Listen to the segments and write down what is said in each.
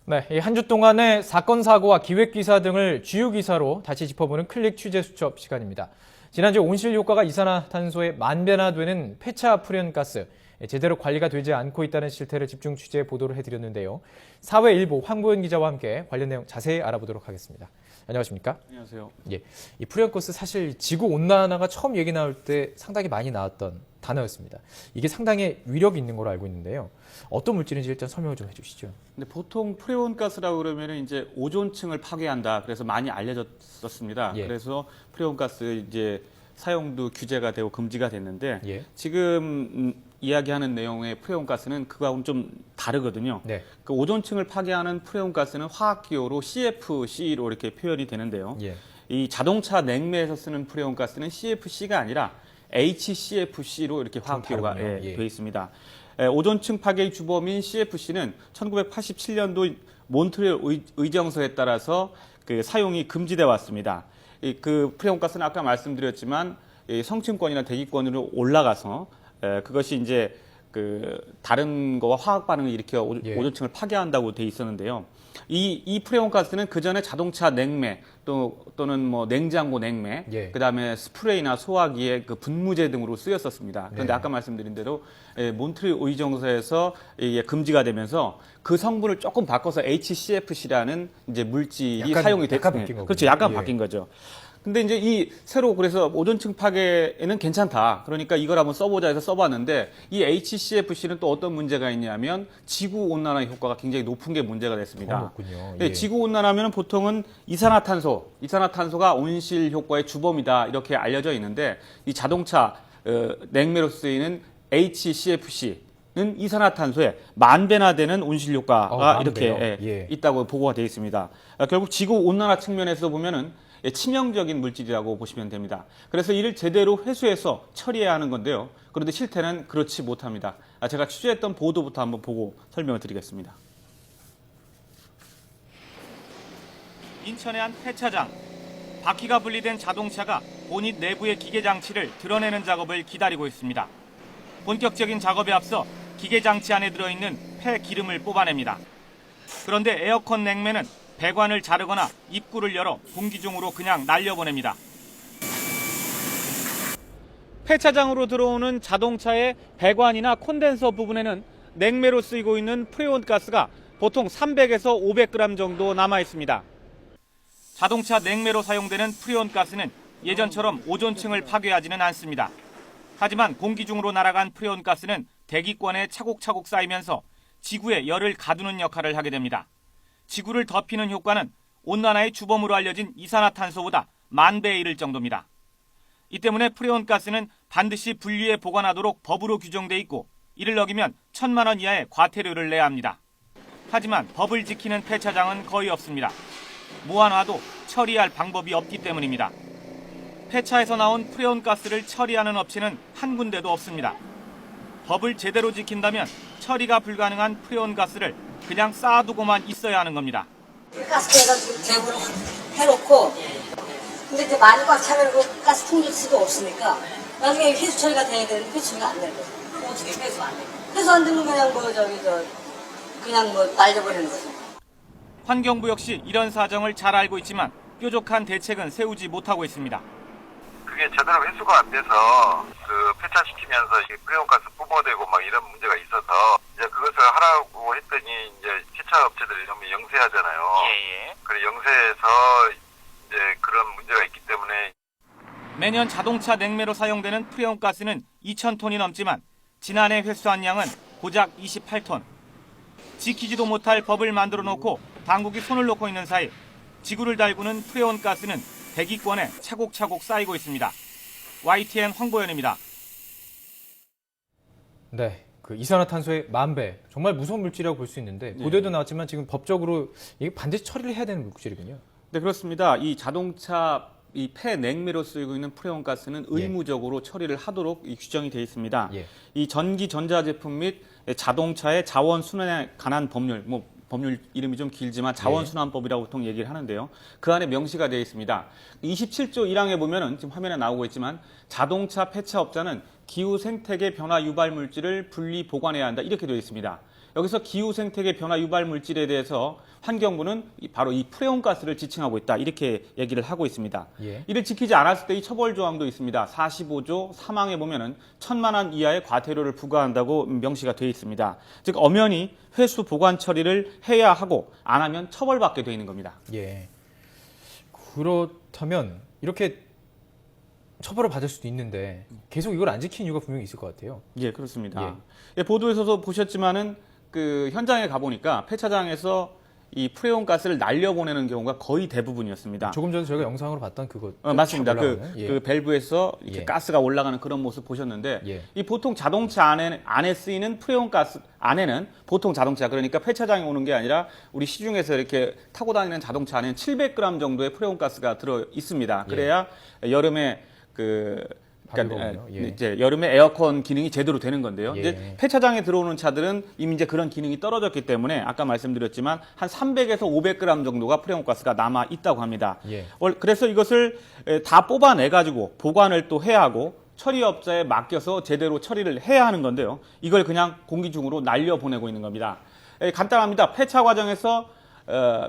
네, 한 주 동안의 사건, 사고와 기획기사 등을 주요 기사로 다시 짚어보는 클릭 취재 수첩 시간입니다. 지난주 온실 효과가 이산화탄소에 만배나 되는 폐차 프리온가스, 제대로 관리가 되지 않고 있다는 실태를 집중 취재 보도를 해드렸는데요. 사회일보 황보현 기자와 함께 관련 내용 자세히 알아보도록 하겠습니다. 안녕하십니까? 안녕하세요. 예, 이 프리온가스 사실 지구 온난화가 처음 얘기 나올 때 상당히 많이 나왔던 단어였습니다. 이게 상당히 위력이 있는 걸로 알고 있는데요. 어떤 물질인지 일단 설명을 좀 해주시죠. 근데 보통 프레온가스라고 그러면 이제 오존층을 파괴한다. 그래서 많이 알려졌었습니다. 예. 그래서 프레온가스 이제 사용도 규제가 되고 금지가 됐는데 예. 지금 이야기하는 내용의 프레온가스는 그거하고는 좀 다르거든요. 네. 그 오존층을 파괴하는 프레온가스는 화학기호로 CFC로 이렇게 표현이 되는데요. 예. 이 자동차 냉매에서 쓰는 프레온가스는 CFC가 아니라 HCFC로 이렇게 화학기호가 다르군요. 되어 있습니다. 오존층 파괴의 주범인 CFC는 1987년도 몬트리올 의정서에 따라서 그 사용이 금지돼 왔습니다. 그 프레온가스는 아까 말씀드렸지만 성층권이나 대기권으로 올라가서 그것이 이제 그 다른 거와 화학 반응을 일으켜 오존층을 파괴한다고 돼 있었는데요. 이 프레온가스는 그 전에 자동차 냉매 또는 뭐 냉장고 냉매, 그다음에 스프레이나 소화기의 그 분무제 등으로 쓰였었습니다. 그런데 아까 말씀드린 대로 몬트리올 의정서에서 이게 금지가 되면서 그 성분을 조금 바꿔서 HCFC라는 이제 물질이 사용이 됐거든요. 그렇죠, 약간 바뀐 거죠. 근데 이제 이 새로 그래서 오존층 파괴에는 괜찮다. 그러니까 이걸 한번 써보자 해서 써봤는데 이 HCFC는 또 어떤 문제가 있냐면 지구 온난화 효과가 굉장히 높은 게 문제가 됐습니다. 높군요. 네, 지구 온난화면 보통은 이산화탄소가 온실 효과의 주범이다 이렇게 알려져 있는데 이 자동차 냉매로 쓰이는 HCFC는 이산화탄소의 만배나 되는 온실 효과가 이렇게 있다고 보고가 되어 있습니다. 결국 지구 온난화 측면에서 보면은 치명적인 물질이라고 보시면 됩니다. 그래서 이를 제대로 회수해서 처리해야 하는 건데요. 그런데 실태는 그렇지 못합니다. 제가 취재했던 보도부터 한번 보고 설명을 드리겠습니다. 인천의 한 폐차장. 바퀴가 분리된 자동차가 보닛 내부의 기계 장치를 드러내는 작업을 기다리고 있습니다. 본격적인 작업에 앞서 기계 장치 안에 들어있는 폐 기름을 뽑아냅니다. 그런데 에어컨 냉매는 배관을 자르거나 입구를 열어 공기 중으로 그냥 날려보냅니다. 폐차장으로 들어오는 자동차의 배관이나 콘덴서 부분에는 냉매로 쓰이고 있는 프레온가스가 보통 300에서 500g 정도 남아 있습니다. 자동차 냉매로 사용되는 프레온가스는 예전처럼 오존층을 파괴하지는 않습니다. 하지만 공기 중으로 날아간 프레온가스는 대기권에 차곡차곡 쌓이면서 지구에 열을 가두는 역할을 하게 됩니다. 지구를 덮이는 효과는 온난화의 주범으로 알려진 이산화탄소보다 10,000배에 이를 정도입니다. 이 때문에 프레온가스는 반드시 분리해 보관하도록 법으로 규정돼 있고 이를 어기면 1,000만 원 이하의 과태료를 내야 합니다. 하지만 법을 지키는 폐차장은 거의 없습니다. 무한화도 처리할 방법이 없기 때문입니다. 폐차에서 나온 프레온가스를 처리하는 업체는 한 군데도 없습니다. 법을 제대로 지킨다면 처리가 불가능한 프레온가스를 그냥 쌓아두고만 있어야 하는 겁니다. 가스대에다 대부분 해놓고 근데 이제 많이 꽉 차면 그 가스 통질 수가 없으니까 나중에 회수 처리가 돼야 되는데 회수 처리가 안 되는 거죠. 어떻게 회수 안 돼? 회수 안 되면 그냥 그냥 날려버리는 거죠. 환경부 역시 이런 사정을 잘 알고 있지만 뾰족한 대책은 세우지 못하고 있습니다. 그게 제대로 회수가 안 돼서 그 폐차시키면서 프레온가스 뿜어대고 막 이런 문제가 있어서 이제 그것을 하라고 했더니 이제 폐차 업체들이 전부 영세하잖아요. 그래 영세해서 이제 그런 문제가 있기 때문에 매년 자동차 냉매로 사용되는 프레온가스는 2,000톤이 넘지만 지난해 회수한 양은 고작 28톤. 지키지도 못할 법을 만들어 놓고 당국이 손을 놓고 있는 사이 지구를 달구는 프레온가스는 대기권에 차곡차곡 쌓이고 있습니다. YTN 황보현입니다. 네, 그 이산화탄소의 10,000배, 정말 무서운 물질이라고 볼 수 있는데 보도에도 나왔지만 지금 법적으로 이게 반드시 처리를 해야 되는 물질이군요. 네, 그렇습니다. 이 자동차 이 폐냉매로 쓰이고 있는 프레온가스는 의무적으로 처리를 하도록 규정이 되어 있습니다. 이 전기 전자제품 및 자동차의 자원순환에 관한 법률, 법률 이름이 좀 길지만 자원순환법이라고 보통 얘기를 하는데요. 그 안에 명시가 되어 있습니다. 27조 1항에 보면은 지금 화면에 나오고 있지만 자동차 폐차업자는 기후 생태계 변화 유발 물질을 분리 보관해야 한다 이렇게 되어 있습니다. 여기서 기후 생태계 변화 유발 물질에 대해서 환경부는 바로 이 프레온가스를 지칭하고 있다. 이렇게 얘기를 하고 있습니다. 예. 이를 지키지 않았을 때 이 처벌 조항도 있습니다. 45조 3항에 보면은 1,000만 원 이하의 과태료를 부과한다고 명시가 되어 있습니다. 즉 엄연히 회수 보관 처리를 해야 하고 안 하면 처벌받게 되어 있는 겁니다. 예. 그렇다면 이렇게 처벌을 받을 수도 있는데 계속 이걸 안 지키는 이유가 분명히 있을 것 같아요. 예, 그렇습니다. 예, 보도에서도 보셨지만은 그 현장에 가보니까 폐차장에서 이 프레온 가스를 날려보내는 경우가 거의 대부분이었습니다. 조금 전에 저희가 영상으로 봤던 그거 맞습니다. 쫙 올라가는? 그 밸브에서 이렇게 예. 가스가 올라가는 그런 모습 보셨는데 예. 이 보통 자동차 안에 쓰이는 프레온 가스 안에는 보통 자동차 그러니까 폐차장에 오는 게 아니라 우리 시중에서 이렇게 타고 다니는 자동차 안에는 700g 정도의 프레온 가스가 들어 있습니다. 그래야 여름에 밝거든요. 예. 이제 여름에 에어컨 기능이 제대로 되는 건데요. 예. 이제 폐차장에 들어오는 차들은 이미 이제 그런 기능이 떨어졌기 때문에 아까 말씀드렸지만 한 300에서 500g 정도가 프레온가스가 남아 있다고 합니다. 예. 그래서 이것을 다 뽑아내 가지고 보관을 또 해야 하고 처리업자에 맡겨서 제대로 처리를 해야 하는 건데요. 이걸 그냥 공기 중으로 날려 보내고 있는 겁니다. 간단합니다. 폐차 과정에서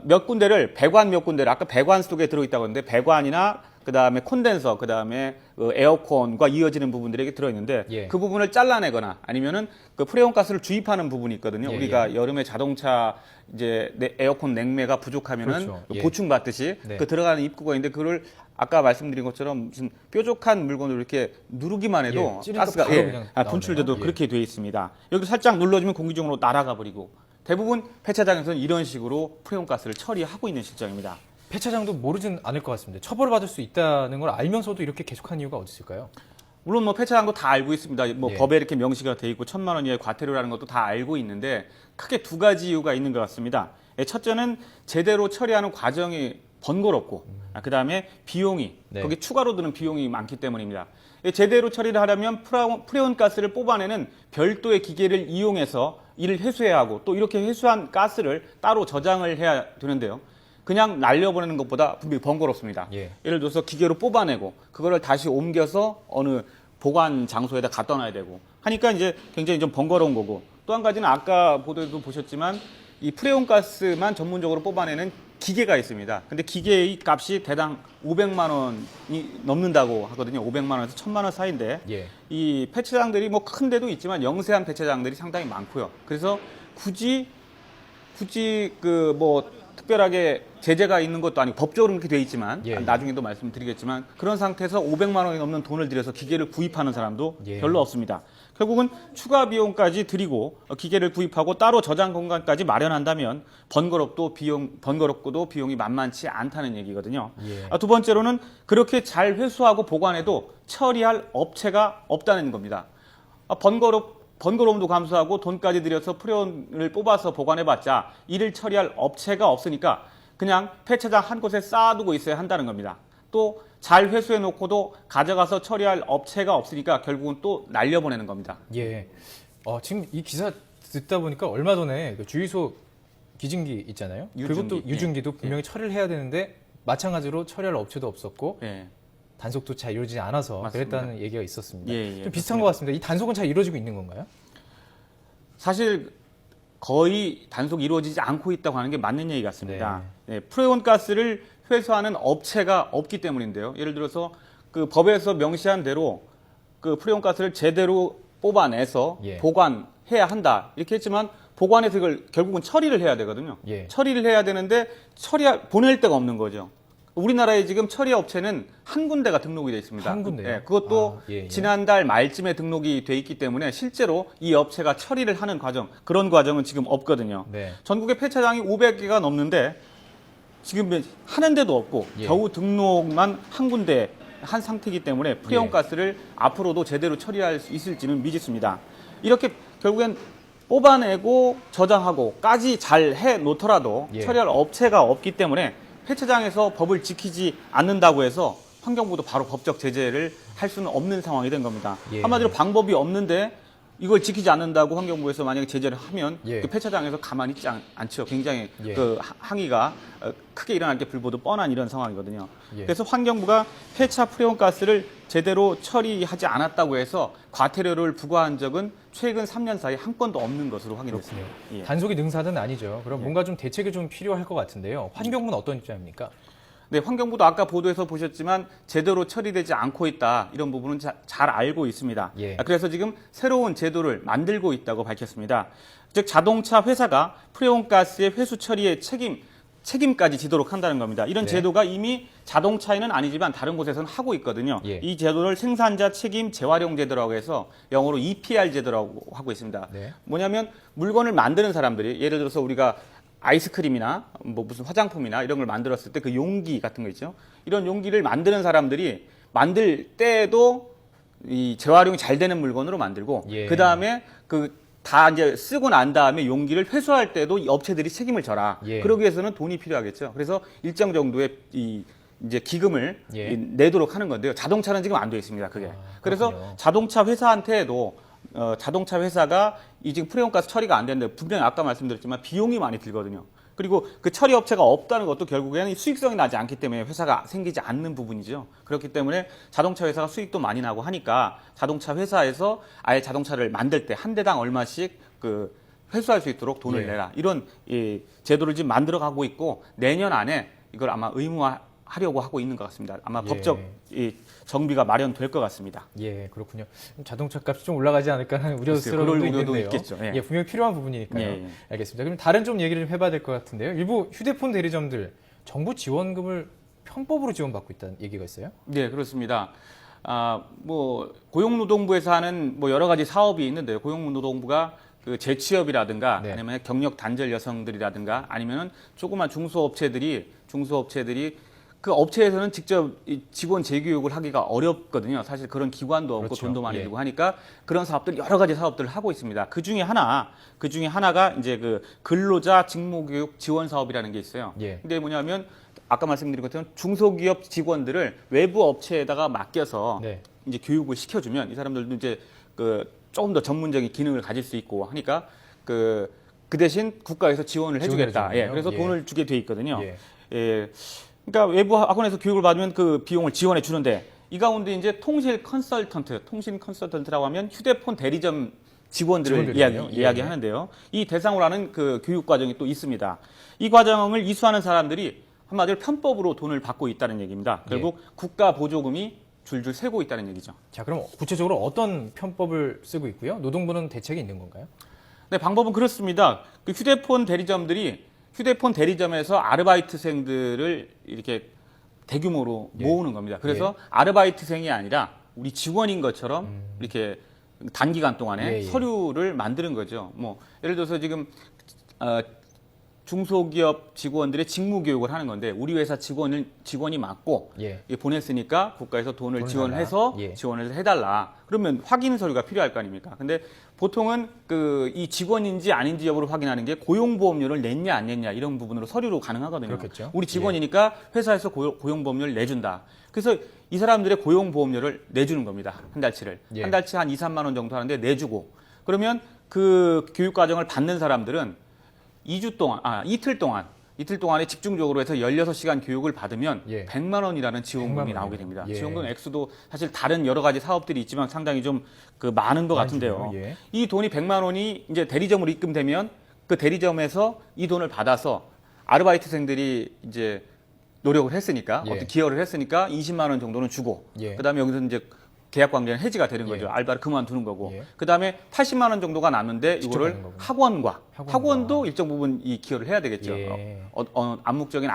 몇 군데를 배관 몇 군데를 아까 배관 속에 들어있다고 했는데 배관이나 그다음에 콘덴서, 그다음에 에어컨과 이어지는 부분들이 들어있는데 예. 그 부분을 잘라내거나 아니면은 그 프레온 가스를 주입하는 부분이 있거든요. 예, 우리가 여름에 자동차 이제 에어컨 냉매가 부족하면은 그렇죠. 예. 보충 받듯이 네. 그 들어가는 입구가 있는데 그걸 아까 말씀드린 것처럼 무슨 뾰족한 물건으로 이렇게 누르기만 해도 예, 찌르니까 가스가 바로 그냥 분출돼도 나오네요. 예. 그렇게 돼 있습니다. 여기서 살짝 눌러주면 공기 중으로 날아가 버리고 대부분 폐차장에서는 이런 식으로 프레온 가스를 처리하고 있는 실정입니다. 폐차장도 모르진 않을 것 같습니다. 처벌을 받을 수 있다는 걸 알면서도 이렇게 계속한 이유가 어디 있을까요? 물론 뭐 폐차장도 다 알고 있습니다. 뭐 예. 법에 이렇게 명시가 돼 있고 1,000만 원 이하의 과태료라는 것도 다 알고 있는데 크게 두 가지 이유가 있는 것 같습니다. 첫째는 제대로 처리하는 과정이 번거롭고 그다음에 비용이 네. 거기 추가로 드는 비용이 많기 때문입니다. 제대로 처리를 하려면 프레온 가스를 뽑아내는 별도의 기계를 이용해서 이를 회수해야 하고 또 이렇게 회수한 가스를 따로 저장을 해야 되는데요. 그냥 날려보내는 것보다 분명히 번거롭습니다. 예. 예를 들어서 기계로 뽑아내고 그거를 다시 옮겨서 어느 보관 장소에다 갖다 놔야 되고 하니까 이제 굉장히 좀 번거로운 거고 또 한 가지는 아까 보도에도 보셨지만 이 프레온 가스만 전문적으로 뽑아내는 기계가 있습니다. 근데 기계의 값이 대당 500만 원이 넘는다고 하거든요. 500만 원에서 1,000만 원 사이인데 예. 이 폐차장들이 뭐 큰 데도 있지만 영세한 폐차장들이 상당히 많고요. 그래서 굳이 그 뭐 특별하게 제재가 있는 것도 아니고 법적으로 그렇게 돼 있지만 예. 나중에도 말씀드리겠지만 그런 상태에서 500만 원이 넘는 돈을 들여서 기계를 구입하는 사람도 예. 별로 없습니다. 결국은 추가 비용까지 들이고 기계를 구입하고 따로 저장 공간까지 마련한다면 번거롭고도 비용이 만만치 않다는 얘기거든요. 예. 두 번째로는 그렇게 잘 회수하고 보관해도 처리할 업체가 없다는 겁니다. 번거로움도 감수하고 돈까지 들여서 프레온을 뽑아서 보관해봤자 이를 처리할 업체가 없으니까 그냥 폐차장 한 곳에 쌓아두고 있어야 한다는 겁니다. 또 잘 회수해놓고도 가져가서 처리할 업체가 없으니까 결국은 또 날려보내는 겁니다. 예. 지금 이 기사 듣다 보니까 얼마 전에 그 주유소 기증기 있잖아요. 유증기. 그것도 유증기도 분명히 처리를 해야 되는데 마찬가지로 처리할 업체도 없었고 예. 단속도 잘 이루어지지 않아서 맞습니다. 그랬다는 얘기가 있었습니다. 예, 좀 비슷한 것 같습니다. 이 단속은 잘 이루어지고 있는 건가요? 사실 거의 단속이 이루어지지 않고 있다고 하는 게 맞는 얘기 같습니다. 프레온 가스를 회수하는 업체가 없기 때문인데요. 예를 들어서 그 법에서 명시한 대로 그 프레온 가스를 제대로 뽑아내서 예. 보관해야 한다. 이렇게 했지만 보관해서 이걸 결국은 처리를 해야 되거든요. 예. 처리를 해야 되는데 보낼 데가 없는 거죠. 우리나라에 지금 처리 업체는 한 군데가 등록이 돼 있습니다. 한 군데요? 예, 그것도 예. 지난달 말쯤에 등록이 돼 있기 때문에 실제로 이 업체가 처리를 하는 그런 과정은 지금 없거든요. 네. 전국에 폐차장이 500개가 넘는데 지금 하는 데도 없고 예. 겨우 등록만 한 군데 한 상태이기 때문에 프레온 예. 가스를 앞으로도 제대로 처리할 수 있을지는 미지수입니다. 이렇게 결국엔 뽑아내고 저장하고까지 잘 해놓더라도 예. 처리할 업체가 없기 때문에 폐차장에서 법을 지키지 않는다고 해서 환경부도 바로 법적 제재를 할 수는 없는 상황이 된 겁니다. 예. 한마디로 방법이 없는데 이걸 지키지 않는다고 환경부에서 만약에 제재를 하면 예. 그 폐차장에서 가만히 있지 않죠. 굉장히 예. 그 항의가 크게 일어날 게 불보듯 뻔한 이런 상황이거든요. 예. 그래서 환경부가 폐차 프레온가스를 제대로 처리하지 않았다고 해서 과태료를 부과한 적은 최근 3년 사이 한 건도 없는 것으로 확인됐습니다. 예. 단속이 능사는 아니죠. 그럼 뭔가 좀 대책이 좀 필요할 것 같은데요. 환경부는 어떤 입장입니까? 네, 환경부도 아까 보도에서 보셨지만 제대로 처리되지 않고 있다. 이런 부분은 잘 알고 있습니다. 예. 그래서 지금 새로운 제도를 만들고 있다고 밝혔습니다. 즉 자동차 회사가 프레온가스의 회수 처리의 책임까지 지도록 한다는 겁니다. 이런 네. 제도가 이미 자동차에는 아니지만 다른 곳에서는 하고 있거든요. 예. 이 제도를 생산자 책임 재활용 제도라고 해서 영어로 EPR 제도라고 하고 있습니다. 네. 뭐냐면 물건을 만드는 사람들이 예를 들어서 우리가 아이스크림이나 뭐 무슨 화장품이나 이런 걸 만들었을 때 그 용기 같은 거 있죠. 이런 용기를 만드는 사람들이 만들 때도 이 재활용이 잘 되는 물건으로 만들고 예. 그 다음에 다 이제 쓰고 난 다음에 용기를 회수할 때도 이 업체들이 책임을 져라. 예. 그러기 위해서는 돈이 필요하겠죠. 그래서 일정 정도의 이제 기금을 예. 내도록 하는 건데요. 자동차는 지금 안 돼 있습니다. 그게. 그래서 그렇군요. 자동차 회사한테도 자동차 회사가 이 지금 프레온가스 처리가 안 되는데 분명히 아까 말씀드렸지만 비용이 많이 들거든요. 그리고 그 처리 업체가 없다는 것도 결국에는 수익성이 나지 않기 때문에 회사가 생기지 않는 부분이죠. 그렇기 때문에 자동차 회사가 수익도 많이 나고 하니까 자동차 회사에서 아예 자동차를 만들 때 한 대당 얼마씩 그 회수할 수 있도록 돈을 예. 내라. 이런 제도를 지금 만들어 가고 있고 내년 안에 이걸 아마 의무화하려고 하고 있는 것 같습니다. 아마 예. 법적 정비가 마련될 것 같습니다. 예, 그렇군요. 자동차 값이 좀 올라가지 않을까 하는 우려스러운 그럴 점도 우려도 있는데요. 있겠죠. 예. 예, 분명히 필요한 부분이니까요. 예, 예. 알겠습니다. 그럼 다른 좀 얘기를 좀 해봐야 될 것 같은데요. 일부 휴대폰 대리점들 정부 지원금을 편법으로 지원받고 있다는 얘기가 있어요? 네, 그렇습니다. 뭐 고용노동부에서 하는 뭐 여러 가지 사업이 있는데요. 고용노동부가 그 재취업이라든가 네. 아니면 경력 단절 여성들이라든가 아니면은 조그만 중소업체들이 그 업체에서는 직접 이 직원 재교육을 하기가 어렵거든요. 사실 그런 기관도 없고 그렇죠. 돈도 많이 예. 들고 하니까 그런 사업들 여러 가지 사업들을 하고 있습니다. 그 중에 하나가 이제 그 근로자 직무교육 지원 사업이라는 게 있어요. 예. 근데 뭐냐면 아까 말씀드린 것처럼 중소기업 직원들을 외부 업체에다가 맡겨서 네. 이제 교육을 시켜주면 이 사람들도 이제 조금 더 전문적인 기능을 가질 수 있고 하니까 그 대신 국가에서 지원을 해주겠다. 지원해주는군요. 예, 그래서 예. 돈을 주게 돼 있거든요. 예. 예. 그러니까 외부 학원에서 교육을 받으면 그 비용을 지원해 주는데 이 가운데 이제 통신 컨설턴트라고 하면 휴대폰 대리점 직원들을 직원들이요? 예. 이야기하는데요. 이 대상으로 하는 그 교육 과정이 또 있습니다. 이 과정을 이수하는 사람들이 한마디로 편법으로 돈을 받고 있다는 얘기입니다. 결국 국가 보조금이 줄줄 새고 있다는 얘기죠. 자, 그럼 구체적으로 어떤 편법을 쓰고 있고요? 노동부는 대책이 있는 건가요? 네, 방법은 그렇습니다. 그 휴대폰 대리점에서 아르바이트생들을 이렇게 대규모로 예. 모으는 겁니다. 그래서 아르바이트생이 아니라 우리 직원인 것처럼 이렇게 단기간 동안에 예. 서류를 만드는 거죠. 뭐 예를 들어서 지금 중소기업 직원들의 직무 교육을 하는 건데 우리 회사 직원이 맞고 예. 보냈으니까 국가에서 돈을 돈을 지원해서 달라. 예. 지원을 해달라. 그러면 확인 서류가 필요할 거 아닙니까? 근데 보통은 이 직원인지 아닌지 여부를 확인하는 게 고용보험료를 냈냐 안 냈냐 이런 부분으로 서류로 가능하거든요. 그렇겠죠. 우리 직원이니까 회사에서 고용보험료를 내준다. 그래서 이 사람들의 고용보험료를 내주는 겁니다. 한 달치를. 예. 한 달치 한 2, 3만 원 정도 하는데 내주고 그러면 그 교육 과정을 받는 사람들은 이틀 동안에 집중적으로 해서 16시간 교육을 받으면 예. 100만 원이라는 지원금이 100만 나오게 원이요. 됩니다. 예. 지원금 액수도 사실 다른 여러 가지 사업들이 있지만 상당히 좀 많은 것 같은데요. 많군요. 예. 이 돈이 100만 원이 이제 대리점으로 입금되면 그 대리점에서 이 돈을 받아서 아르바이트생들이 이제 노력을 했으니까 예. 어떤 기여를 했으니까 20만 원 정도는 주고 예. 그다음에 여기서 이제 계약 관계는 해지가 되는 거죠. 예. 알바를 그만두는 거고. 예. 그다음에 80만 원 정도가 남는데 직접 이거를 하는 거군요. 학원과 학원과. 학원도 일정 부분 이 기여를 해야 되겠죠. 예. 암묵적인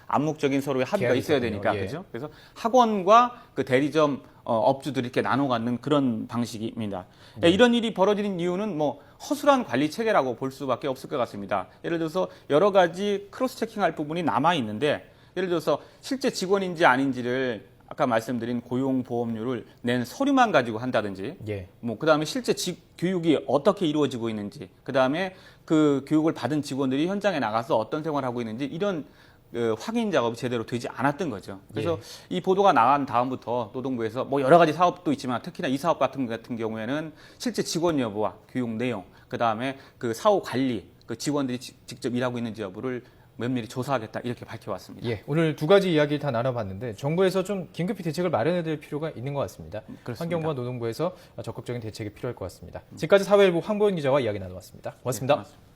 암묵적인 서로의 합의가 계약이 있어야 있거든요. 되니까 예. 그죠? 그래서 학원과 그 대리점 업주들이 이렇게 나눠 갖는 그런 방식입니다. 이런 일이 벌어지는 이유는 뭐 허술한 관리 체계라고 볼 수밖에 없을 것 같습니다. 예를 들어서 여러 가지 크로스 체킹할 부분이 남아 있는데 예를 들어서 실제 직원인지 아닌지를 아까 말씀드린 고용보험료를 낸 서류만 가지고 한다든지, 예. 뭐 그다음에 실제 교육이 어떻게 이루어지고 있는지, 그다음에 그 교육을 받은 직원들이 현장에 나가서 어떤 생활을 하고 있는지 이런 확인 작업이 제대로 되지 않았던 거죠. 그래서 이 보도가 나간 다음부터 노동부에서 뭐 여러 가지 사업도 있지만 특히나 이 사업 같은 경우에는 실제 직원 여부와 교육 내용, 그 다음에 그 사후 관리, 그 직원들이 직접 일하고 있는지 여부를 면밀히 조사하겠다 이렇게 밝혀왔습니다. 예, 오늘 두 가지 이야기를 다 나눠봤는데 정부에서 좀 긴급히 대책을 마련해야 될 필요가 있는 것 같습니다. 그렇습니다. 환경부와 노동부에서 적극적인 대책이 필요할 것 같습니다. 지금까지 사회일보 황보현 기자와 이야기 나눠봤습니다. 고맙습니다. 네, 고맙습니다.